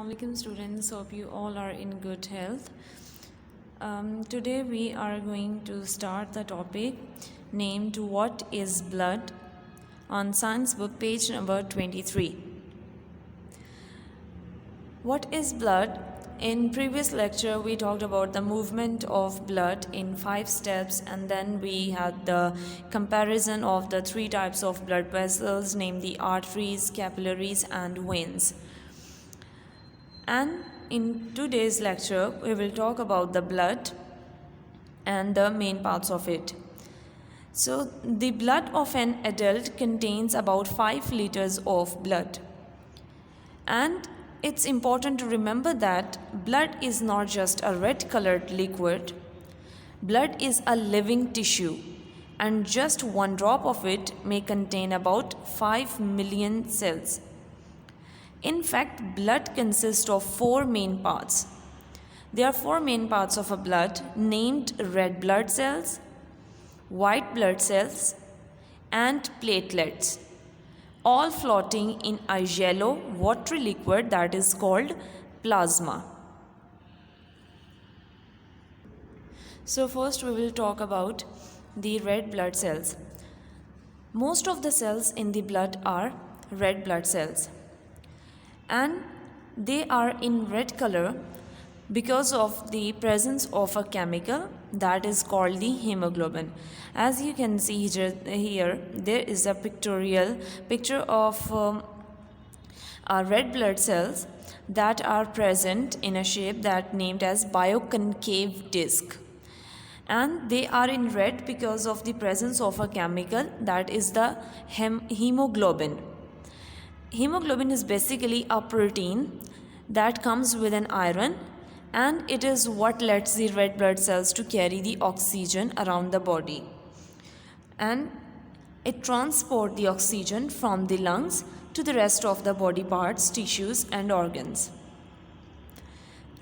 Assalamualaikum students, hope you all are in good health. Today we are going to start the topic named What is Blood on science book page number 23. What is blood? In previous lecture we talked about the movement of blood in 5 steps, and then we had the comparison of the 3 types of blood vessels, namely arteries, capillaries and veins. And in today's lecture we will talk about the blood and the main parts of it. So the blood of an adult contains about 5 liters of blood, and it's important to remember that blood is not just a red colored liquid. Blood is a living tissue, and just one drop of it may contain about 5 million cells. In fact, blood consists of 4 main parts. There are 4 main parts of a blood named red blood cells, white blood cells and platelets, all floating in a yellow watery liquid that is called plasma. So first we will talk about the red blood cells. Most of the cells in the blood are red blood cells, and they are in red color because of the presence of a chemical that is called the hemoglobin. As you can see here, there is a pictorial picture of red blood cells that are present in a shape that named as bioconcave disc, and they are in red because of the presence of a chemical that is the hemoglobin. Hemoglobin is basically a protein that comes with an iron, and it is what lets the red blood cells to carry the oxygen around the body, and it transports the oxygen from the lungs to the rest of the body parts, tissues and organs.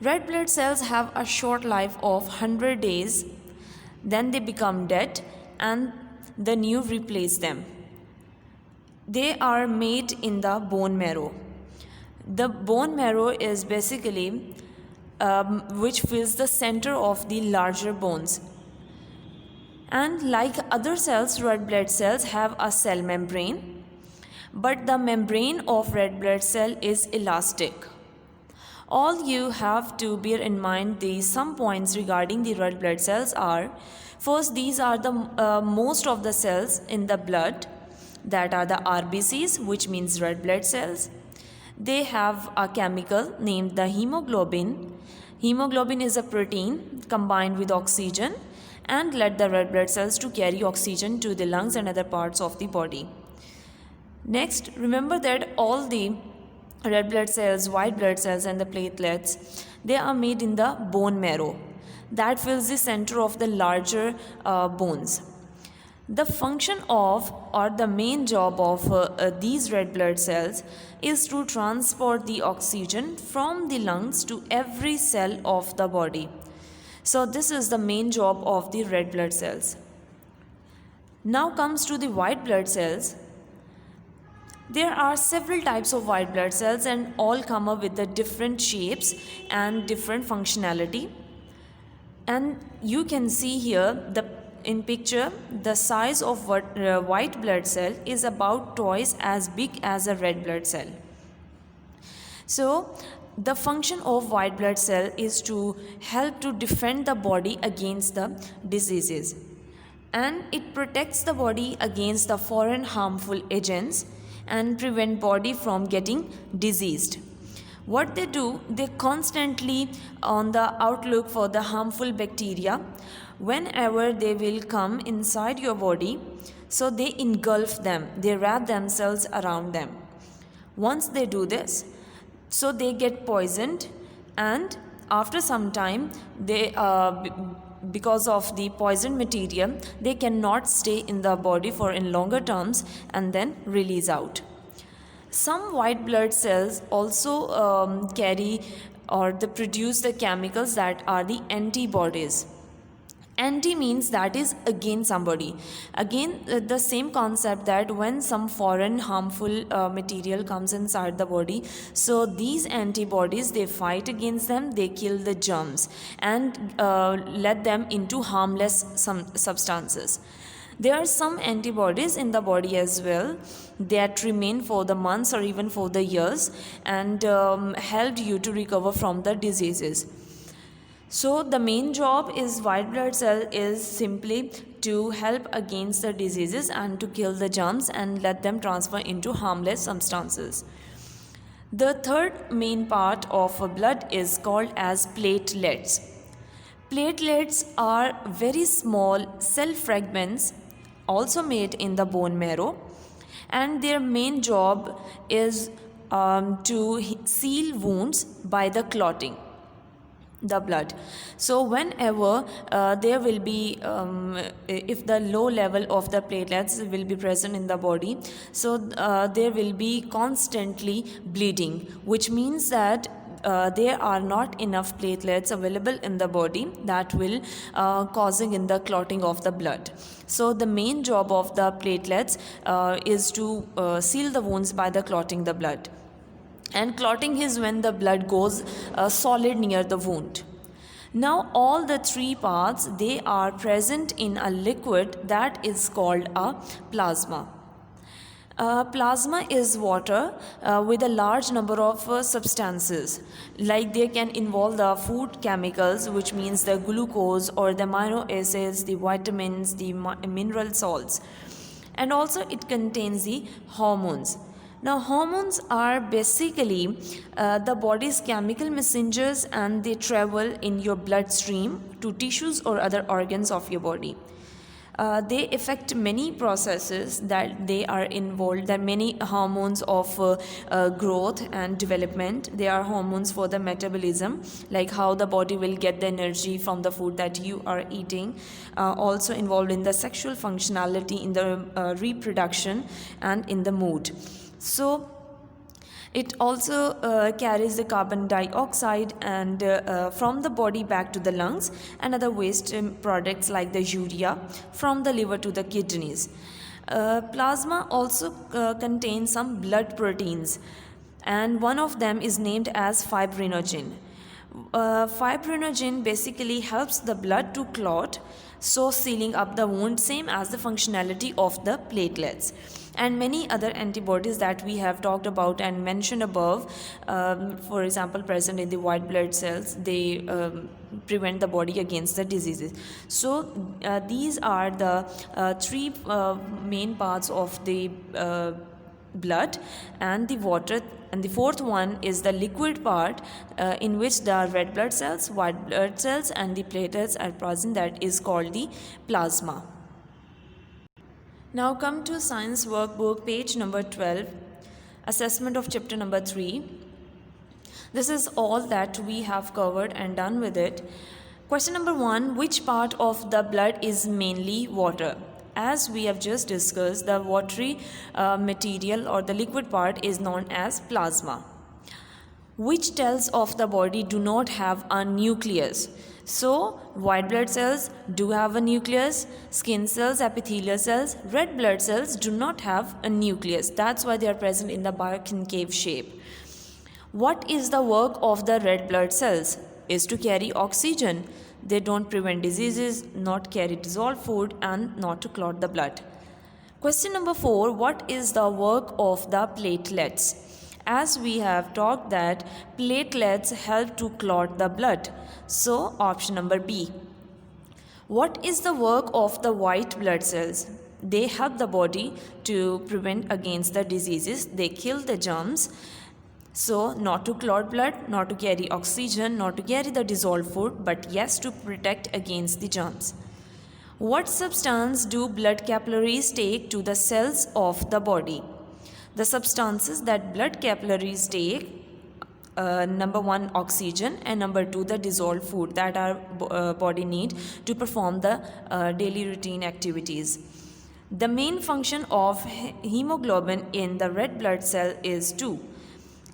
Red blood cells have a short life of 100 days, then they become dead and the new replace them. They are made in the bone marrow. The bone marrow is basically which fills the center of the larger bones. And like other cells, red blood cells have a cell membrane, but the membrane of red blood cell is elastic. All you have to bear in mind some points regarding the red blood cells are: first, these are the most of the cells in the blood that are the RBCs, which means red blood cells. They have a chemical named the hemoglobin. Hemoglobin is a protein combined with oxygen and let the red blood cells to carry oxygen to the lungs and other parts of the body. Next, remember that all the red blood cells, white blood cells and the platelets, they are made in the bone marrow that fills the center of the larger bones. The function of, or the main job of these red blood cells is to transport the oxygen from the lungs to every cell of the body. So this is the main job of the red blood cells. Now comes to the white blood cells. There are several types of white blood cells, and all come up with the different shapes and different functionality. And you can see here in picture, the size of white blood cell is about twice as big as a red blood cell. So the function of white blood cell is to help to defend the body against the diseases, and it protects the body against the foreign harmful agents and prevent body from getting diseased. What they do, they constantly on the outlook for the harmful bacteria whenever they will come inside your body. So they engulf them, they wrap themselves around them. Once they do this, so they get poisoned, and after some time they because of the poison material, they cannot stay in the body for in longer terms and then release out. Some white blood cells also carry or they produce the chemicals that are the antibodies. Anti means that is against somebody. Again, the same concept that when some foreign harmful material comes inside the body, so these antibodies, they fight against them, they kill the germs and let them into harmless substances. There are some antibodies in the body as well that remain for the months or even for the years and help you to recover from the diseases. So the main job is white blood cell is simply to help against the diseases and to kill the germs and let them transfer into harmless substances. The third main part of blood is called as platelets. Platelets are very small cell fragments also made in the bone marrow, and their main job is to seal wounds by the clotting the blood. So whenever there will be if the low level of the platelets will be present in the body, so there will be constantly bleeding, which means that there are not enough platelets available in the body that will causing in the clotting of the blood. So the main job of the platelets is to seal the wounds by the clotting the blood. And clotting is when the blood goes solid near the wound. Now all the three parts, they are present in a liquid that is called a plasma. Plasma is water with a large number of substances, like they can involve the food chemicals, which means the glucose or the amino acids, the vitamins, the mineral salts, and also it contains the hormones. Now hormones are basically the body's chemical messengers, and they travel in your bloodstream to tissues or other organs of your body. They affect many processes that they are involved. There are many hormones of growth and development. They are hormones for the metabolism, like how the body will get the energy from the food that you are eating. Also involved in the sexual functionality, in the reproduction, and in the mood. So it also carries the carbon dioxide and from the body back to the lungs, and other waste products like the urea from the liver to the kidneys. Plasma also contains some blood proteins, and one of them is named as fibrinogen. Fibrinogen basically helps the blood to clot, so sealing up the wound, same as the functionality of the platelets. And many other antibodies that we have talked about and mentioned above, for example present in the white blood cells, they prevent the body against the diseases. So these are the three main parts of the blood and the water, and the fourth one is the liquid part in which the red blood cells, white blood cells, and the platelets are present, that is called the plasma. Now come to science workbook, page number 12, assessment of chapter number 3. This is all that we have covered and done with it. Question number 1, which part of the blood is mainly water? As we have just discussed, the watery material or the liquid part is known as plasma. Which cells of the body do not have a nucleus? So, white blood cells do have a nucleus, skin cells, epithelial cells, red blood cells do not have a nucleus. That's why they are present in the biconcave shape. What is the work of the red blood cells? Is to carry oxygen. They don't prevent diseases, not carry dissolved food, and not to clot the blood. Question number 4, what is the work of the platelets? As we have talked that platelets help to clot the blood. So option number B. What is the work of the white blood cells? They help the body to prevent against the diseases. They kill the germs. So not to clot blood, not to carry oxygen, not to carry the dissolved food, but yes, to protect against the germs. What substance do blood capillaries take to the cells of the body? The substances that blood capillaries take, number 1 oxygen, and number 2 the dissolved food that our body need to perform the daily routine activities. The main function of hemoglobin in the red blood cell is to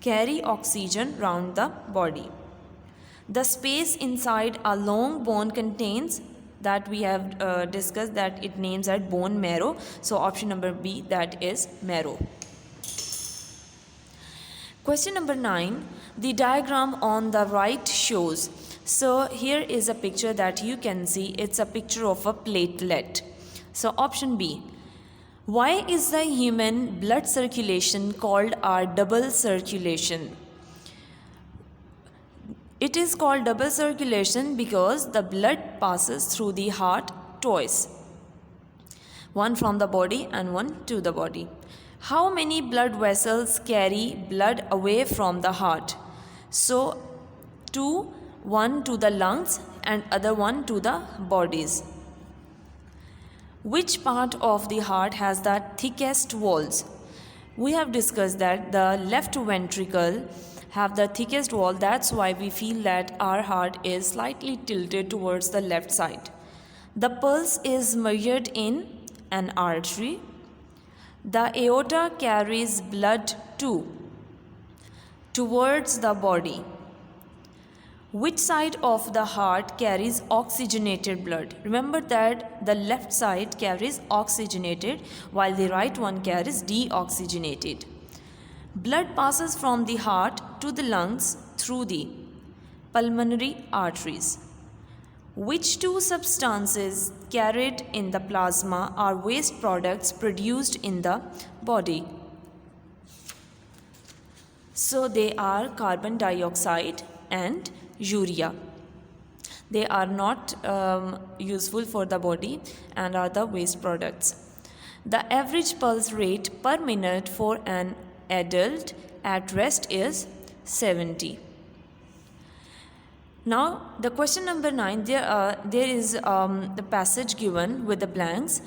carry oxygen round the body. The space inside a long bone contains that we have discussed that it names at bone marrow. So option number B, that is marrow. Question number 9. The diagram on the right shows. So here is a picture that you can see. It's a picture of a platelet. So option B. Why is the human blood circulation called a double circulation? It is called double circulation because the blood passes through the heart twice. One from the body and one to the body. How many blood vessels carry blood away from the heart? So, two, one to the lungs and other one to the bodies. Which part of the heart has the thickest walls? We have discussed that the left ventricle have the thickest wall. That's why we feel that our heart is slightly tilted towards the left side. The pulse is measured in an artery. The aorta carries blood towards the body. Which side of the heart carries oxygenated blood? Remember that the left side carries oxygenated while the right one carries deoxygenated. Blood passes from the heart to the lungs through the pulmonary arteries. Which two substances carried in the plasma are waste products produced in the body? So they are carbon dioxide and urea. They are not useful for the body and are the waste products. The average pulse rate per minute for an adult at rest is 70. Now the question number 9, there is the passage given with the blanks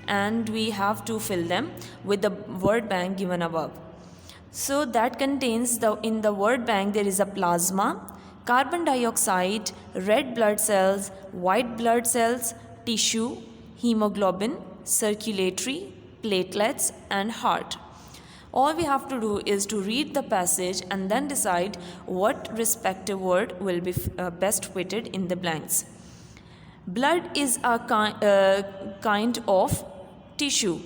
and we have to fill them with the word bank given above. So that contains in the word bank there is a plasma, carbon dioxide, red blood cells, white blood cells, tissue, hemoglobin, circulatory, platelets and heart. All we have to do is to read the passage and then decide what respective word will be best fitted in the blanks. Blood is a kind of tissue.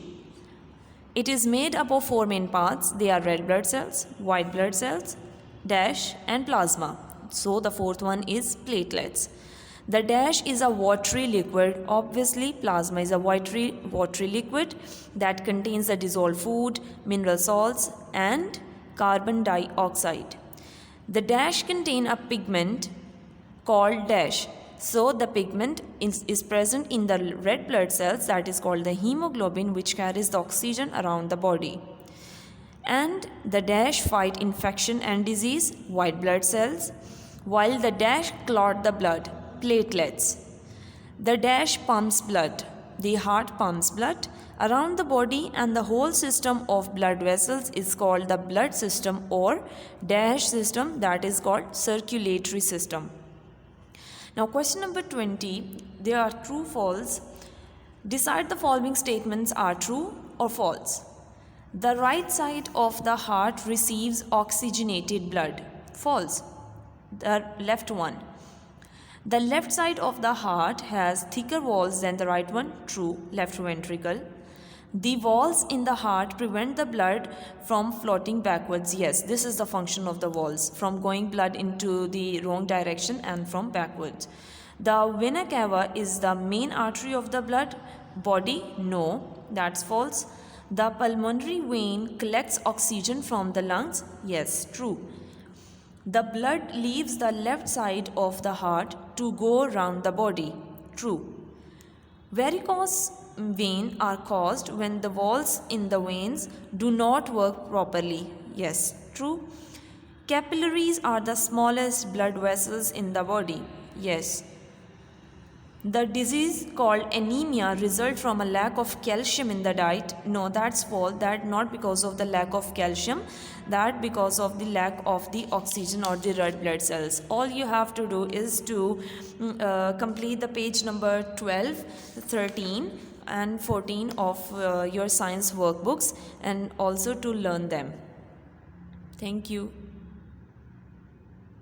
It is made up of 4 main parts. They are red blood cells, white blood cells, dash and plasma. So the fourth one is platelets. The dash is a watery liquid. Obviously, plasma is a watery liquid that contains the dissolved food, mineral salts and carbon dioxide. The dash contain a pigment called dash. So the pigment is present in the red blood cells, that is called the hemoglobin, which carries the oxygen around the body. And the dash fight infection and disease, white blood cells, while the dash clot the blood, platelets. The dash pumps blood. The heart pumps blood around the body and the whole system of blood vessels is called the blood system or dash system, that is called circulatory system. Now question number 20, there are true false. Decide the following statements are true or false. The right side of the heart receives oxygenated blood. False. The left one. The left side of the heart has thicker walls than the right one. True. Left ventricle. The walls in the heart prevent the blood from floating backwards. Yes, this is the function of the walls, from going blood into the wrong direction and from backwards. The vena cava is the main artery of the blood body. No, that's false. The pulmonary vein collects oxygen from the lungs. Yes, true. The blood leaves the left side of the heart to go round the body. True. Varicose veins are caused when the walls in the veins do not work properly. Yes, true. Capillaries are the smallest blood vessels in the body. Yes. The disease called anemia results from a lack of calcium in the diet. No, that's false. That not because of the lack of calcium, that because of the lack of the oxygen or the red blood cells. All you have to do is to complete the page number 12, 13 and 14 of your science workbooks and also to learn them. Thank you.